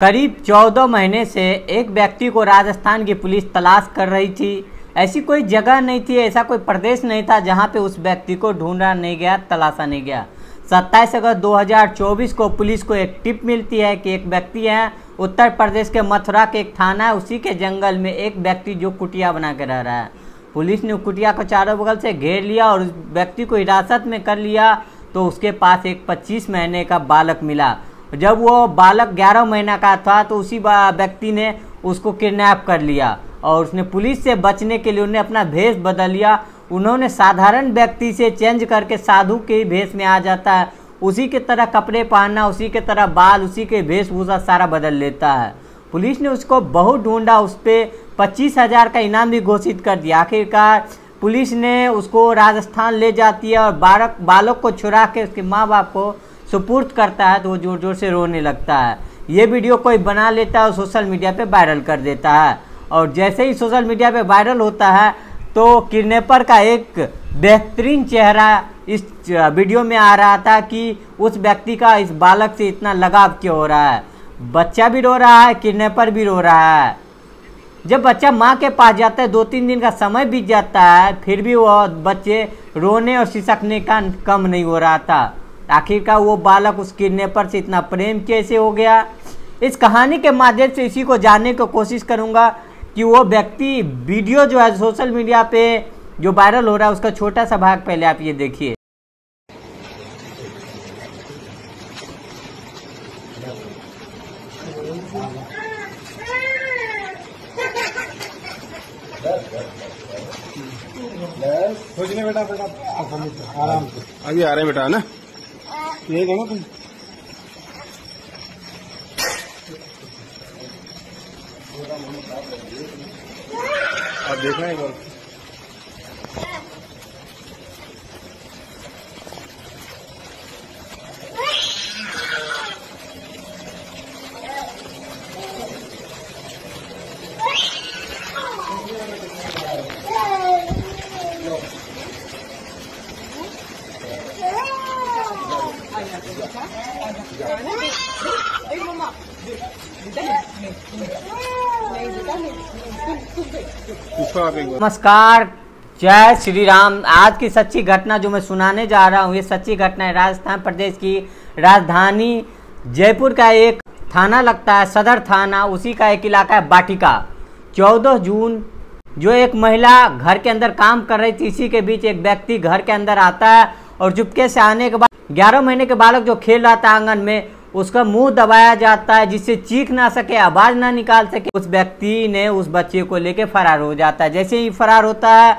करीब 14 महीने से एक व्यक्ति को राजस्थान की पुलिस तलाश कर रही थी। ऐसी कोई जगह नहीं थी, ऐसा कोई प्रदेश नहीं था जहां पे उस व्यक्ति को ढूंढा नहीं गया, तलाशा नहीं गया। 27 अगस्त 2024 को पुलिस को एक टिप मिलती है कि एक व्यक्ति है उत्तर प्रदेश के मथुरा के एक थाना है, उसी के जंगल में एक व्यक्ति जो कुटिया बना के रह रहा है। पुलिस ने कुटिया को चारों बगल से घेर लिया और उस व्यक्ति को हिरासत में कर लिया। तो उसके पास एक 25 महीने का बालक मिला। जब वो बालक 11 महीना का था तो उसी व्यक्ति ने उसको किडनैप कर लिया और उसने पुलिस से बचने के लिए उन्हें अपना भेष बदल लिया। उन्होंने साधारण व्यक्ति से चेंज करके साधु के भेष में आ जाता है, उसी की तरह कपड़े पहनना, उसी की तरह बाल, उसी के वेशभूषा सारा बदल लेता है। पुलिस ने उसको बहुत ढूंढा, उस पर 25,000 का इनाम भी घोषित कर दिया। आखिरकार पुलिस ने उसको राजस्थान ले जाती है और बालक को छुड़ा के उसके माँ बाप को सुपुर्द करता है। तो वो जोर जोर से रोने लगता है। ये वीडियो कोई बना लेता है और सोशल मीडिया पे वायरल कर देता है और जैसे ही सोशल मीडिया पे वायरल होता है तो किडनैपर का एक बेहतरीन चेहरा इस वीडियो में आ रहा था कि उस व्यक्ति का इस बालक से इतना लगाव क्यों हो रहा है। बच्चा भी रो रहा है, किडनैपर भी रो रहा है। जब बच्चा माँ के पास जाता है, 2-3 दिन का समय बीत जाता है, फिर भी वो बच्चे रोने और सिसकने का कम नहीं हो रहा था। आखिरकार वो बालक उस किडनैपर से इतना प्रेम कैसे हो गया। इस कहानी के माध्यम से इसी को जानने की कोशिश करूंगा कि वो व्यक्ति वीडियो जो है सोशल मीडिया पे जो वायरल हो रहा है उसका छोटा सा भाग पहले आप ये देखिए। बेटा बेटा आराम से अभी आ रहे हैं बेटा, है ना? ये देखो तुम आप देखना है एक बार। नमस्कार, जय श्री राम। आज की सच्ची घटना जो मैं सुनाने जा रहा हूँ, ये सच्ची घटना है राजस्थान प्रदेश की राजधानी जयपुर का एक थाना लगता है, सदर थाना, उसी का एक इलाका है बाटिका। 14 जून जो एक महिला घर के अंदर काम कर रही थी, इसी के बीच एक व्यक्ति घर के अंदर आता है और चुपके से आने के बाद 11 महीने के बालक जो खेल रहा था आंगन में, उसका मुंह दबाया जाता है जिससे चीख ना सके, आवाज ना निकाल सके। उस व्यक्ति ने उस बच्चे को लेके फरार हो जाता है। जैसे ही फरार होता है,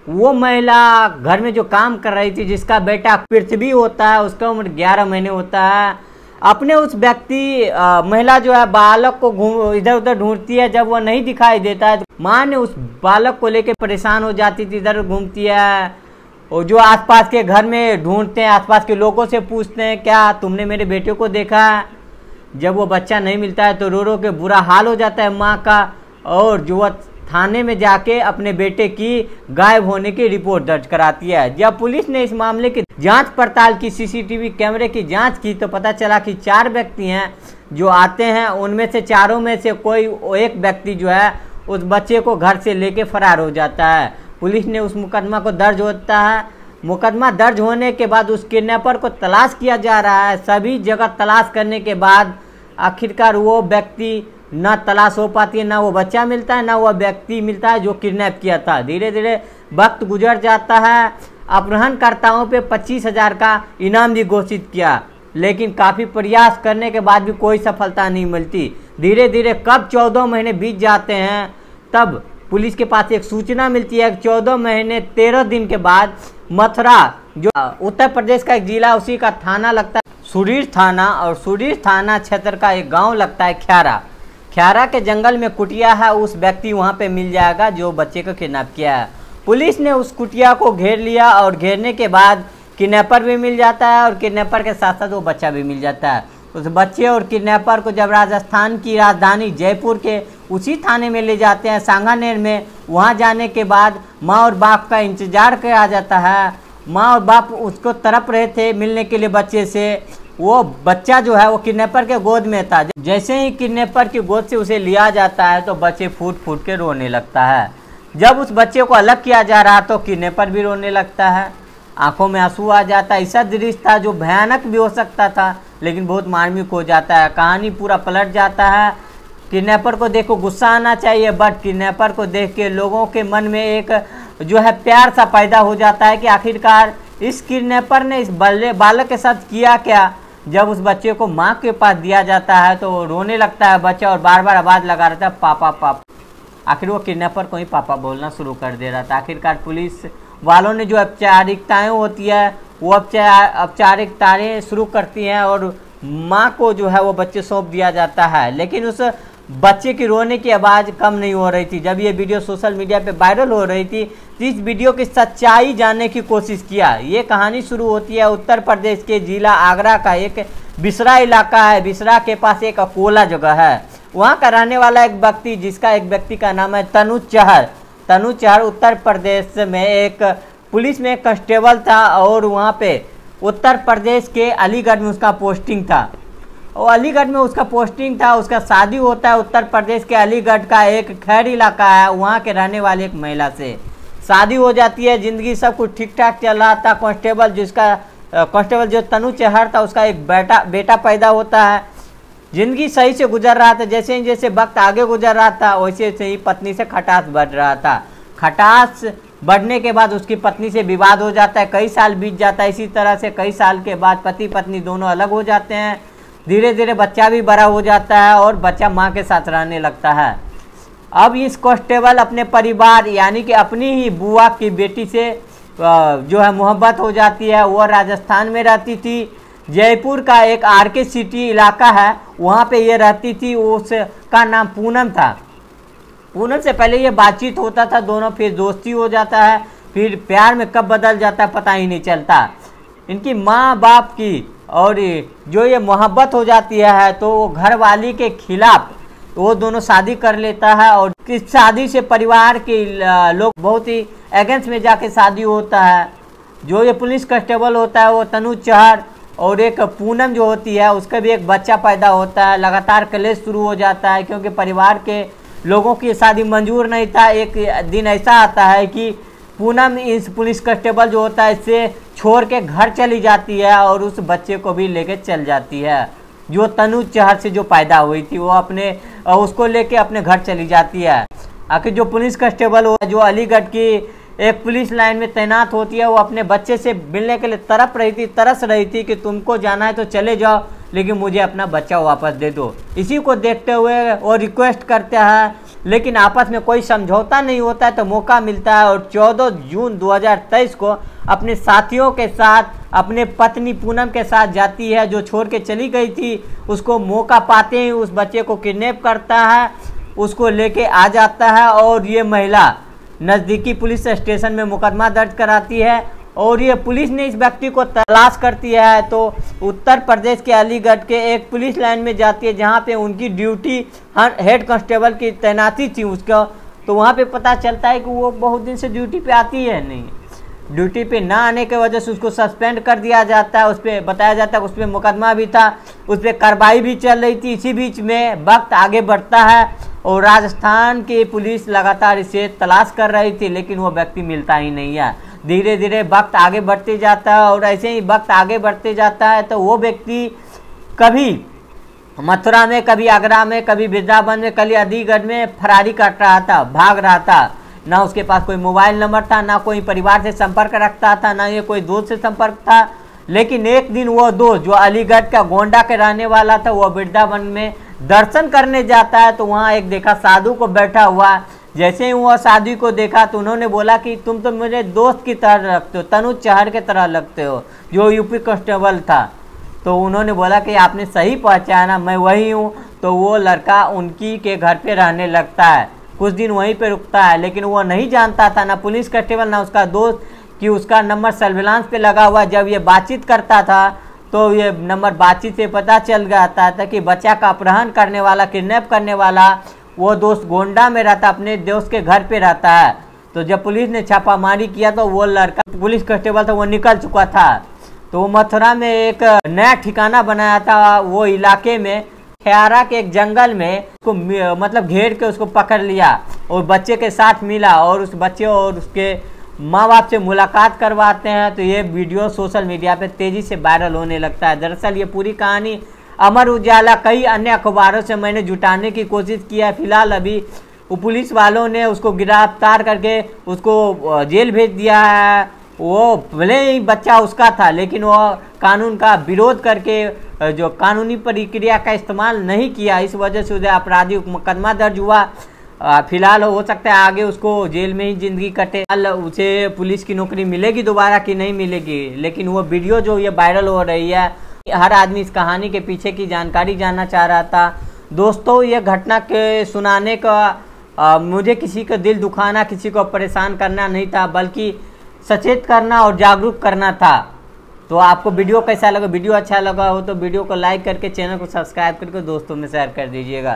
वो महिला घर में जो काम कर रही थी, जिसका बेटा पृथ्वी होता है, उसका उम्र 11 महीने होता है, अपने उस व्यक्ति महिला जो है बालक को इधर उधर ढूंढती है। जब वो नहीं दिखाई देता है तो माँ ने उस बालक को लेके परेशान हो जाती थी, इधर घूमती है और जो आसपास के घर में ढूंढते हैं, आसपास के लोगों से पूछते हैं क्या तुमने मेरे बेटे को देखा। जब वो बच्चा नहीं मिलता है तो रो रो के बुरा हाल हो जाता है माँ का और जो वह थाने में जाके अपने बेटे की गायब होने की रिपोर्ट दर्ज कराती है। जब पुलिस ने इस मामले की जांच पड़ताल की, सीसीटीवी कैमरे की जांच की, तो पता चला कि 4 व्यक्ति हैं जो आते हैं। उनमें से चारों में से कोई एक व्यक्ति जो है उस बच्चे को घर से लेके फरार हो जाता है। पुलिस ने उस मुकदमा को दर्ज होता है। मुकदमा दर्ज होने के बाद उस किडनैपर को तलाश किया जा रहा है। सभी जगह तलाश करने के बाद आखिरकार वो व्यक्ति ना तलाश हो पाती है, ना वो बच्चा मिलता है, ना वो व्यक्ति मिलता है जो किडनैप किया था। धीरे धीरे वक्त गुजर जाता है। अपहरणकर्ताओं पे 25,000 का इनाम भी घोषित किया, लेकिन काफ़ी प्रयास करने के बाद भी कोई सफलता नहीं मिलती। धीरे धीरे कब 14 महीने बीत जाते हैं, तब पुलिस के पास एक सूचना मिलती है। 14 महीने 13 दिन के बाद मथुरा जो उत्तर प्रदेश का एक जिला, उसी का थाना लगता है सुरीर थाना, और सुरीर थाना क्षेत्र का एक गांव लगता है ख्यारा। ख्यारा के जंगल में कुटिया है, उस व्यक्ति वहां पे मिल जाएगा जो बच्चे को किडनैप किया है। पुलिस ने उस कुटिया को घेर लिया और घेरने के बाद किडनैपर भी मिल जाता है और किडनैपर के साथ साथ वो बच्चा भी मिल जाता है। उस बच्चे और किडनैपर को जब राजस्थान की राजधानी जयपुर के उसी थाने में ले जाते हैं, सांगानेर में, वहां जाने के बाद माँ और बाप का इंतजार किया जाता है। माँ और बाप उसको तड़प रहे थे मिलने के लिए बच्चे से। वो बच्चा जो है वो किडनैपर के गोद में था। जैसे ही किडनैपर की गोद से उसे लिया जाता है तो बच्चे फूट फूट के रोने लगता है। जब उस बच्चे को अलग किया जा रहा तो किडनैपर भी रोने लगता है, आंखों में आंसू आ जाता है। ऐसा दृश्य था जो भयानक भी हो सकता था लेकिन बहुत मार्मिक हो जाता है। कहानी पूरा पलट जाता है। किडनैपर को देखो गुस्सा आना चाहिए, बट किडनैपर को देख के लोगों के मन में एक जो है प्यार सा पैदा हो जाता है कि आखिरकार इस किडनैपर ने इस बालक के साथ किया क्या। जब उस बच्चे को माँ के पास दिया जाता है तो रोने लगता है बच्चा और बार बार आवाज़ लगा रहता है पापा पापा। आखिर वो किडनैपर को ही पापा बोलना शुरू कर दे रहा था। आखिरकार पुलिस वालों ने जो औपचारिकताएँ होती है वो औपचारिकताएँ शुरू करती हैं और माँ को जो है वो बच्चे सौंप दिया जाता है। लेकिन उस बच्चे की रोने की आवाज़ कम नहीं हो रही थी। जब ये वीडियो सोशल मीडिया पे वायरल हो रही थी तो इस वीडियो की सच्चाई जानने की कोशिश किया। ये कहानी शुरू होती है उत्तर प्रदेश के जिला आगरा का एक बिसरा इलाका है। बिसरा के पास एक अकोला जगह है, वहाँ का रहने वाला एक व्यक्ति का नाम है तनुज चहर। तनुज चहर उत्तर प्रदेश में एक पुलिस में कांस्टेबल था और वहाँ पे उत्तर प्रदेश के अलीगढ़ में उसका पोस्टिंग था। और अलीगढ़ में उसका पोस्टिंग था, उसका शादी होता है उत्तर प्रदेश के अलीगढ़ का एक खैर इलाका है, वहाँ के रहने वाले एक महिला से शादी हो जाती है। ज़िंदगी सब कुछ ठीक ठाक चल रहा था। कांस्टेबल जो तनुज चहर था उसका एक बेटा पैदा होता है। ज़िंदगी सही से गुजर रहा था। जैसे जैसे वक्त आगे गुजर रहा था वैसे वैसे ही पत्नी से खटास बढ़ रहा था। खटास बढ़ने के बाद उसकी पत्नी से विवाद हो जाता है। कई साल बीत जाता है। इसी तरह से कई साल के बाद पति पत्नी दोनों अलग हो जाते हैं। धीरे धीरे बच्चा भी बड़ा हो जाता है और बच्चा माँ के साथ रहने लगता है। अब इस कांस्टेबल अपने परिवार यानी कि अपनी ही बुआ की बेटी से जो है मोहब्बत हो जाती है। वो राजस्थान में रहती थी। जयपुर का एक आरके सिटी इलाका है, वहाँ पे ये रहती थी। उसका नाम पूनम था। पूनम से पहले ये बातचीत होता था दोनों, फिर दोस्ती हो जाता है, फिर प्यार में कब बदल जाता है पता ही नहीं चलता। इनकी माँ बाप की और जो ये मोहब्बत हो जाती है तो वो घर वाली के खिलाफ वो दोनों शादी कर लेता है। और इस शादी से परिवार के लोग बहुत ही अगेंस्ट में जाके शादी होता है। जो ये पुलिस कांस्टेबल होता है वो तनुज चहर और एक पूनम जो होती है उसका भी एक बच्चा पैदा होता है। लगातार कलेश शुरू हो जाता है क्योंकि परिवार के लोगों की शादी मंजूर नहीं था। एक दिन ऐसा आता है कि पूनम इस पुलिस कांस्टेबल जो होता है इससे छोड़ के घर चली जाती है और उस बच्चे को भी लेके चल जाती है। जो तनुज चहर से जो पैदा हुई थी वो उसको लेके अपने घर चली जाती है। आखिर जो पुलिस कांस्टेबल हो जो अलीगढ़ की एक पुलिस लाइन में तैनात होती है वो अपने बच्चे से मिलने के लिए तरस रही थी कि तुमको जाना है तो चले जाओ लेकिन मुझे अपना बच्चा वापस दे दो। इसी को देखते हुए वो रिक्वेस्ट करते हैं लेकिन आपस में कोई समझौता नहीं होता है। तो मौका मिलता है और 14 जून 2023 को अपने साथियों के साथ अपने पत्नी पूनम के साथ जाती है जो छोड़ के चली गई थी। उसको मौका पाते ही उस बच्चे को किडनैप करता है, उसको लेके आ जाता है और ये महिला नज़दीकी पुलिस स्टेशन में मुकदमा दर्ज कराती है। और ये पुलिस ने इस व्यक्ति को तलाश करती है तो उत्तर प्रदेश के अलीगढ़ के एक पुलिस लाइन में जाती है जहाँ पे उनकी ड्यूटी हेड कांस्टेबल की तैनाती थी उसका। तो वहाँ पे पता चलता है कि वो बहुत दिन से ड्यूटी पे आती है नहीं, ड्यूटी पे ना आने की वजह से उसको सस्पेंड कर दिया जाता है। उस पर बताया जाता है उस पर मुकदमा भी था, उस पर कार्रवाई भी चल रही थी। इसी बीच में वक्त आगे बढ़ता है और राजस्थान की पुलिस लगातार इसे तलाश कर रही थी लेकिन वो व्यक्ति मिलता ही नहीं है। धीरे धीरे वक्त आगे बढ़ते जाता है और ऐसे ही वक्त आगे बढ़ते जाता है तो वो व्यक्ति कभी मथुरा में, कभी आगरा में, कभी वृंदावन में, कभी अलीगढ़ में फरारी काट रहा था, भाग रहा था। ना उसके पास कोई मोबाइल नंबर था, ना कोई परिवार से संपर्क रखता था, ना ये कोई दोस्त से संपर्क था। लेकिन एक दिन वो दोस्त जो अलीगढ़ का गोंडा के रहने वाला था वो वृंदावन में दर्शन करने जाता है तो वहाँ एक देखा साधु को बैठा हुआ। जैसे ही वो साधु को देखा तो उन्होंने बोला कि तुम तो मुझे दोस्त की तरह लगते हो, तनुज चहर के तरह लगते हो जो यूपी कांस्टेबल था। तो उन्होंने बोला कि आपने सही पहचाना, मैं वही हूँ। तो वो लड़का उनकी के घर पे रहने लगता है, कुछ दिन वहीं पे रुकता है। लेकिन वो नहीं जानता था, ना पुलिस कांस्टेबल ना उसका दोस्त, कि उसका नंबर सर्विलांस पे लगा हुआ। जब ये बातचीत करता था तो ये नंबर बातचीत से पता चल जाता था कि बच्चा का अपहरण करने वाला, किडनैप करने वाला वो दोस्त गोंडा में रहता, अपने दोस्त के घर पे रहता है। तो जब पुलिस ने छापामारी किया तो वो लड़का पुलिस कांस्टेबल था वो निकल चुका था। तो मथुरा में एक नया ठिकाना बनाया था, वो इलाके में खैरा के एक जंगल में उसको मतलब घेर के उसको पकड़ लिया और बच्चे के साथ मिला और उस बच्चे और उसके माँ बाप से मुलाकात करवाते हैं। तो ये वीडियो सोशल मीडिया पे तेज़ी से वायरल होने लगता है। दरअसल ये पूरी कहानी अमर उजाला कई अन्य अखबारों से मैंने जुटाने की कोशिश किया है। फिलहाल अभी पुलिस वालों ने उसको गिरफ्तार करके उसको जेल भेज दिया है। वो भले ही बच्चा उसका था, लेकिन वो कानून का विरोध करके जो कानूनी प्रक्रिया का इस्तेमाल नहीं किया, इस वजह से उसे आपराधिक मुकदमा दर्ज हुआ। फिलहाल हो सकता है आगे उसको जेल में ही जिंदगी कटे। उसे पुलिस की नौकरी मिलेगी दोबारा कि नहीं मिलेगी, लेकिन वो वीडियो जो ये वायरल हो रही है, हर आदमी इस कहानी के पीछे की जानकारी जानना चाह रहा था। दोस्तों, ये घटना के सुनाने का मुझे किसी का दिल दुखाना, किसी को परेशान करना नहीं था, बल्कि सचेत करना और जागरूक करना था। तो आपको वीडियो कैसा लगा? वीडियो अच्छा लगा हो तो वीडियो को लाइक करके चैनल को सब्सक्राइब करके दोस्तों में शेयर कर दीजिएगा।